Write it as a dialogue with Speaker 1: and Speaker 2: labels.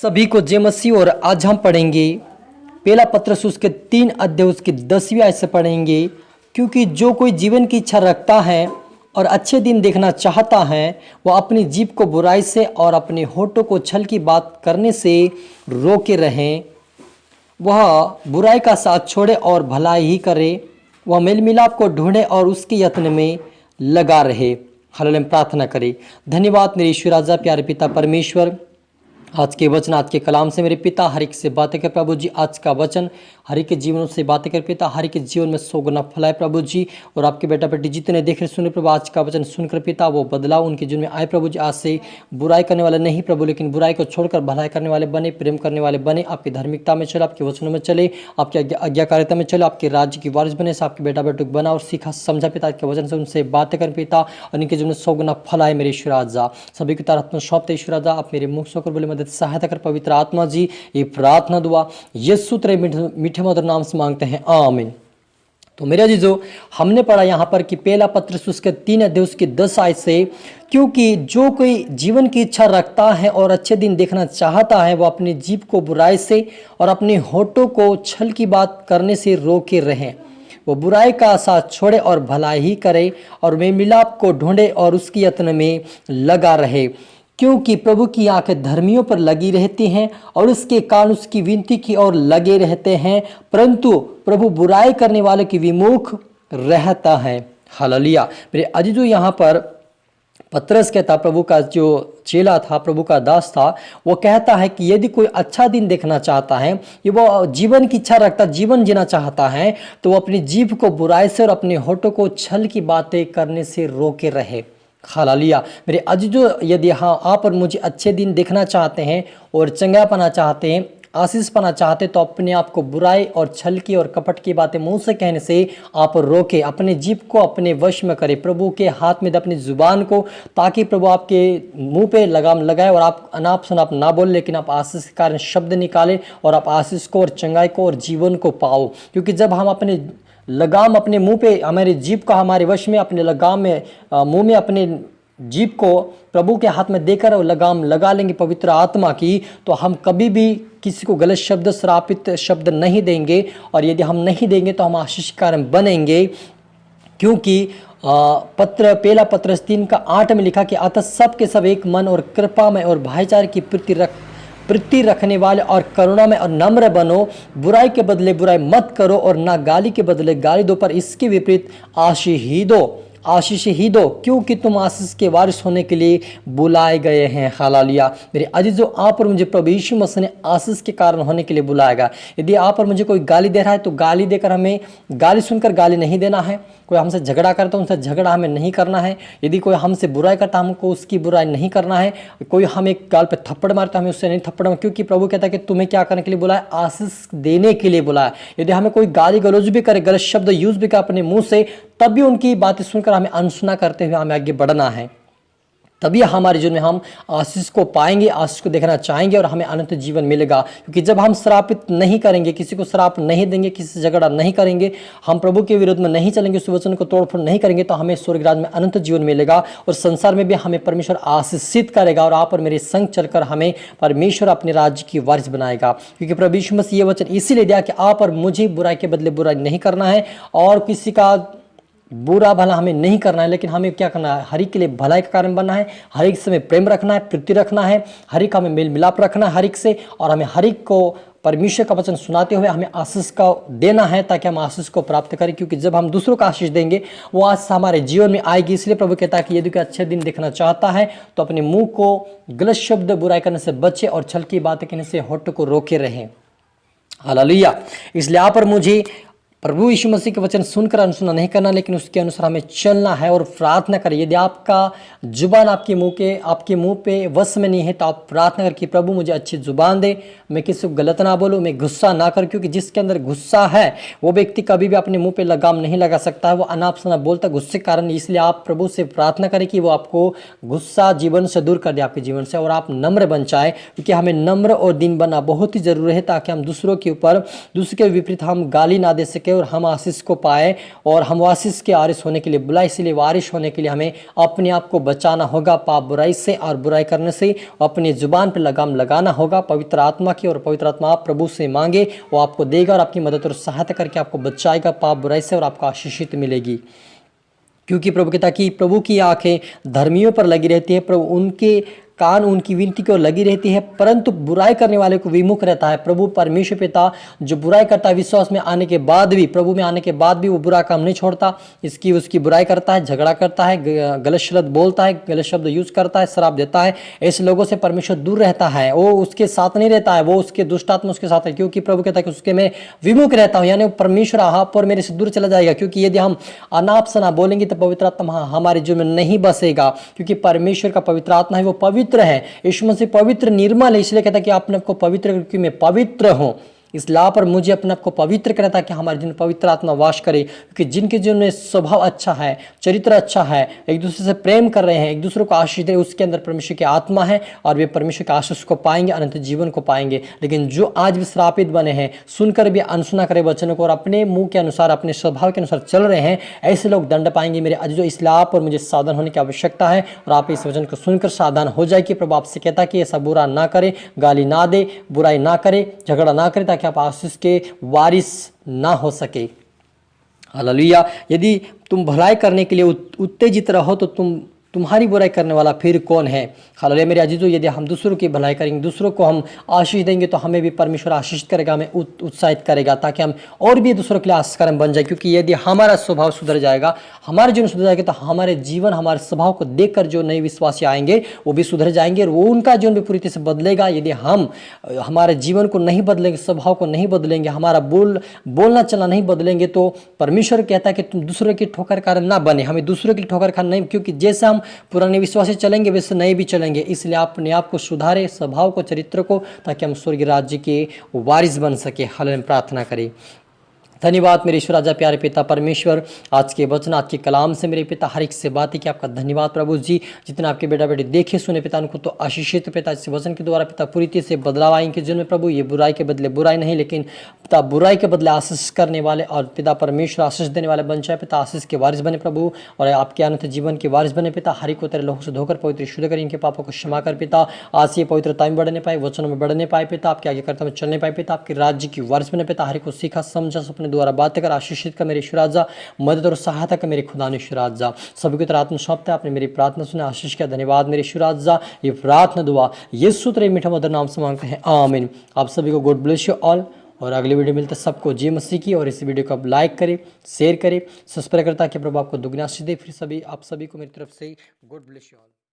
Speaker 1: सभी को जय मसीह। और आज हम पढ़ेंगे पहला पत्रस उसके 3 अध्याय उसके 10वीं आयत से पढ़ेंगे। क्योंकि जो कोई जीवन की इच्छा रखता है और अच्छे दिन देखना चाहता है वह अपनी जीभ को बुराई से और अपने होठों को छल की बात करने से रोके रहें। वह बुराई का साथ छोड़े और भलाई ही करे। वह मेल मिलाप को ढूंढे और उसके यत्न में लगा रहे। हालेलुया। प्रार्थना करें। धन्यवाद मेरे ईश्वर राजा प्यारे पिता परमेश्वर, आज के वचन आज के कलाम से मेरे पिता हर एक से बातें कर प्रभु जी। आज का वचन हर एक के जीवन से बातें कर पिता, हर एक के जीवन में 100 गुना फैलाए प्रभु जी। और आपके बेटा बेटी जितने देख रहे सुने प्रभु, आज का वचन सुनकर पिता वो बदलाव उनके जीवन में आए प्रभु जी। आज से बुराई करने वाले नहीं प्रभु, लेकिन बुराई को छोड़कर भलाई करने वाले बने, प्रेम करने वाले बने, आपकी धार्मिकता में चले, आपके वचनों में चले, आपकी आज्ञाकारिता में चले, आपके राज्य की वारिस बने। आपके बेटा बेटू बना और सीखा समझा पिता के वचन से उनसे बातें कर पिता, और इनके जीवन में 100 गुना फैलाए मेरे ईश्वर राजा। सभी की तरफ सौंपते ईश्वर राजा, आप मेरे मुख से होकर बोले मदद सहायता कर पवित्र आत्मा जी। ये प्रार्थना दुआ यीशु तेरे मीठे मधुर नाम से मांगते हैं, आमीन। तो मेरा जी जो हमने पढ़ा यहाँ पर कि पहला पत्रस उसके 3 अध्याय उसके 10 आयत से, क्योंकि जो कोई जीवन की इच्छा रखता है और अच्छे दिन देखना चाहता है वह अपनी जीभ को बुराई से और अपने होठों को छल की बात करने से रोके रहें। वो बुराई का साथ छोड़े और भलाई ही करे और मेल मिलाप को ढूंढे और उसकी यत्न में लगा रहे। क्योंकि प्रभु की आंखें धर्मियों पर लगी रहती हैं और उसके कान उसकी विनती की ओर लगे रहते हैं, परंतु प्रभु बुराई करने वाले की विमुख रहता है। हालेलुया। मेरे अजीजों, यहाँ पर पतरस कहता, प्रभु का जो चेला था, प्रभु का दास था, वो कहता है कि यदि कोई अच्छा दिन देखना चाहता है, ये वो जीवन की इच्छा रखता, जीवन जीना चाहता है, तो वो अपनी जीभ को बुराई से और अपने होठों को छल की बातें करने से रोके रहे। हालेलुया। मेरे अजीजों, यदि हाँ आप और मुझे अच्छे दिन देखना चाहते हैं और चंगा पाना चाहते हैं, आशीष पाना चाहते, तो अपने आप को बुराई और छल की और कपट की बातें मुंह से कहने से आप रोके, अपने जीभ को अपने वश में करें, प्रभु के हाथ में दे अपनी जुबान को, ताकि प्रभु आपके मुंह पे लगाम लगाए और आप अनाप शनाप ना बोले, लेकिन आप आशीष के कारण शब्द निकालें और आप आशीष को और चंगाई को और जीवन को पाओ। क्योंकि जब हम अपने लगाम अपने मुंह पे, हमारी जीभ का हमारे वश में, अपने लगाम में मुंह में अपने जीभ को प्रभु के हाथ में देकर और लगाम लगा लेंगे पवित्र आत्मा की, तो हम कभी भी किसी को गलत शब्द, श्रापित शब्द नहीं देंगे। और यदि हम नहीं देंगे तो हम आशीष के कारण बनेंगे। क्योंकि पहला पत्रस 3:8 में लिखा कि अतः सब के सब एक मन और कृपा में और भाईचारे की प्रीति रखने वाले और करुणा में और नम्र बनो। बुराई के बदले बुराई मत करो और ना गाली के बदले गाली दो, पर इसके विपरीत आशीष ही दो, क्योंकि तुम आशीष के वारिस होने के लिए बुलाए गए हैं। हालेलुया। मेरे अजीजों, आप और मुझे प्रभु यीशु मसीह ने आशीष के कारण होने के लिए बुलाएगा। यदि आप और मुझे कोई गाली दे रहा है तो गाली देकर हमें, गाली सुनकर गाली नहीं देना है। कोई हमसे झगड़ा करता है, उनसे झगड़ा हमें नहीं करना है। यदि कोई हमसे बुराई करता है, हमको उसकी बुराई नहीं करना है। कोई हमें गाल पे थप्पड़ मारता है, हमें उससे नहीं थप्पड़ मारना, क्योंकि प्रभु कहता है कि तुम्हें क्या करने के लिए बुलाया? आशीष देने के लिए बुलाया। यदि हमें कोई गाली गलौज भी करे, गलत शब्द यूज भी करे अपने मुंह से, तब भी उनकी बातें सुनकर हमें अनसुना करते हुए हमें आगे बढ़ना है। तभी हमारे जीवन में हम आशीष को पाएंगे, आशीष को देखना चाहेंगे और हमें अनंत जीवन मिलेगा। क्योंकि जब हम श्रापित नहीं करेंगे, किसी को श्राप नहीं देंगे, किसी से झगड़ा नहीं करेंगे, हम प्रभु के विरुद्ध में नहीं चलेंगे, उस वचन को तोड़फोड़ नहीं करेंगे, तो हमें स्वर्ग राज्य में अनंत जीवन मिलेगा और संसार में भी हमें परमेश्वर आशीषित करेगा और आप और मेरे संग चलकर हमें परमेश्वर अपने राज्य की वारिस बनाएगा। क्योंकि प्रभु यीशु मसीह ये वचन इसीलिए दिया कि आप और मुझे बुराई के बदले बुराई नहीं करना है और किसी का बुरा भला हमें नहीं करना है, लेकिन हमें क्या करना है? हर एक के लिए भलाई का कारण बनना है, हर एक से प्रेम रखना है, प्रीति रखना है, हर एक हमें मेल मिलाप रखना है हर एक से, और हमें हर एक को परमेश्वर का वचन सुनाते हुए हमें आशीष का देना है, ताकि हम आशीष को प्राप्त करें। क्योंकि जब हम दूसरों को आशीष देंगे वो आशीष हमारे जीवन में आएगी। इसलिए प्रभु कहता है कि यदि कोई अच्छे दिन देखना चाहता है तो अपने मुंह को गलत शब्द बुराई करने से बचे और छल की बातें कहने से होठ को रोके रहें। हालेलुया। इसलिए आप और मुझे प्रभु यीशु मसीह के वचन सुनकर अनसुना नहीं करना, लेकिन उसके अनुसार हमें चलना है और प्रार्थना करें। यदि आपका जुबान आपके मुंह पे वश में नहीं है, तो आप प्रार्थना करें कि प्रभु मुझे अच्छी जुबान दे, मैं किसी को गलत ना बोलूं, मैं गुस्सा ना करूं। क्योंकि जिसके अंदर गुस्सा है वो व्यक्ति कभी भी अपने मुंह पे लगाम नहीं लगा सकता है, वो अनाप शनाप बोलता गुस्से के कारण। इसलिए आप प्रभु से प्रार्थना करें कि वो आपको गुस्सा जीवन से दूर कर दे, आपके जीवन से, और आप नम्र बन जाए। क्योंकि हमें नम्र और दीन बनना बहुत ही जरूरी है, ताकि हम दूसरों के ऊपर, दूसरे के विपरीत हम गाली ना दे सके और हम आशीष को पाए और हम आशीष के वारिस होने के लिए बुलाए, इसलिए वारिस होने के लिए हमें अपने आप को बचाना होगा पाप बुराई से और बुराई करने से। अपनी जुबान पर लगाम लगाना होगा पवित्र आत्मा की, और पवित्र आत्मा आप प्रभु से मांगे, वो आपको देगा और आपकी मदद और सहायता करके आपको बचाएगा पाप बुराई से और आपको आशीषित मिलेगी। क्योंकि प्रभु कहता कि प्रभु की आंखें धर्मियों पर लगी रहती है, प्रभु उनके कान उनकी विनती को लगी रहती है, परंतु बुराई करने वाले को विमुख रहता है। प्रभु परमेश्वर पिता जो बुराई करता है, विश्वास में आने के बाद भी, प्रभु में आने के बाद भी वो बुरा काम नहीं छोड़ता, इसकी उसकी बुराई करता है, झगड़ा करता है, गलत शब्द बोलता है, गलत शब्द यूज करता है, शराब देता है। ऐसे लोगों से परमेश्वर दूर रहता है, वो उसके साथ नहीं रहता है, वो उसके दुष्ट आत्मा उसके साथ है। क्योंकि प्रभु कहता है कि उसके मैं विमुख रहता हूँ, यानी परमेश्वर आप और मेरे से दूर चला जाएगा। क्योंकि यदि हम अनाप शनाप बोलेंगे तो पवित्र आत्मा हमारे जीवन में नहीं बसेगा, क्योंकि परमेश्वर का पवित्र आत्मा है वो पवित्र है। यीशु मसीह पवित्र निर्मल है, इसलिए कहता है कि आपने आपको पवित्र क्योंकि मैं पवित्र हूं। इस लाभ पर मुझे अपने आप को पवित्र करना ताकि हमारे जीवन पवित्र आत्मा वास करे। क्योंकि जिनके जीवन में स्वभाव अच्छा है, चरित्र अच्छा है, एक दूसरे से प्रेम कर रहे हैं, एक दूसरे को आशीष दे, उसके अंदर परमेश्वर की आत्मा है और वे परमेश्वर के आशीष को पाएंगे, अनंत जीवन को पाएंगे। लेकिन जो आज भी श्रापित बने हैं, सुनकर भी अनसुना करे वचनों को और अपने मुंह के अनुसार, अपने स्वभाव के अनुसार चल रहे हैं, ऐसे लोग दंड पाएंगे। मेरे आज जो इस लाभ पर मुझे सावधान होने की आवश्यकता है और आप इस वचन को सुनकर सावधान हो जाए कि प्रभु आपसे कहता है कि ऐसा बुरा ना करे, गाली ना दे, बुराई ना करे, झगड़ा ना करे, ताकि आप आशीष के वारिस ना हो सके। हालेलुया। यदि तुम भलाई करने के लिए उत्तेजित रहो तो तुम्हारी बुराई करने वाला फिर कौन है। हालेलुया मेरे अजीजों, यदि हम दूसरों की भलाई करेंगे, दूसरों को हम आशीष देंगे तो हमें भी परमेश्वर आशीष करेगा, हमें उत्साहित करेगा, ताकि हम और भी दूसरों के लिए आशीषकारक बन जाए। क्योंकि यदि हमारा स्वभाव सुधर जाएगा, हमारे जीवन सुधर जाएगा, तो हमारे जीवन, हमारे स्वभाव को देखकर जो नए विश्वासी आएंगे वो भी सुधर जाएंगे और वो उनका जीवन भी पूरी तरह से बदलेगा। यदि हम हमारे जीवन को नहीं बदलेंगे, स्वभाव को नहीं बदलेंगे, हमारा बोलना चलना नहीं बदलेंगे, तो परमेश्वर कहता है कि तुम दूसरों की ठोकर कारण ना बने। हमें दूसरों की ठोकर खाना नहीं, क्योंकि जैसे हम पुराने विश्वास से चलेंगे वैसे नए भी चलेंगे। इसलिए अपने आप को सुधारे, स्वभाव को, चरित्र को, ताकि हम स्वर्ग राज्य के वारिस बन सके। हालेलुया प्रार्थना करें। धन्यवाद मेरे ईश्वर राजा प्यारे पिता परमेश्वर, आज के वचन, आज के कलाम से मेरे पिता हर एक से बातें की आपका धन्यवाद प्रभु जी। जितने आपके बेटा बेटे देखे सुने पिता, उनको तो आशीषित पिता इस वचन के द्वारा पिता पूरी तरह से बदलाव आएंगे जीवन में प्रभु। ये बुराई के बदले बुराई नहीं, लेकिन पिता बुराई के बदले आशीष करने वाले और पिता परमेश्वर आशीष देने वाले बन जाए पिता। आशीष के वारिस बने प्रभु और आपके अनंत जीवन के वारिस बने पिता। हर एक को तेरे लोगों से धोकर पवित्र शुद्ध कर, इनके पापों को क्षमा कर पिता। आज ये पवित्रता में बढ़ने पाए, वचनों में बढ़ने पाए पिता, आपके आगे करता में चलने पाए पिता, आपके राज्य की वारिस बने पिता। हर एक को सीखा समझा, अपने द्वारा बातें कर आशीषित का मेरे ईश्वर राजा, मदद और सहायता का मेरे खुदा ने ईश्वर राजा। सभी को तेरा आत्मा सौंपता है, आपने मेरी प्रार्थना सुने, आशीष का धन्यवाद मेरे ईश्वर राजा। ये प्रार्थना दुआ यीशु तेरे मीठा मधुर नाम से मांगते हैं, आमीन। आप सभी को गॉड ब्लेस यू ऑल, और अगली वीडियो मिलते सबको जय मसीह की। और इस वीडियो को आप लाइक करें, शेयर करें, सब्सक्राइब करें, ताकि प्रभु आपको दुगना आशीष दे। फिर आप सभी को मेरी तरफ से गॉड ब्लेस यू ऑल।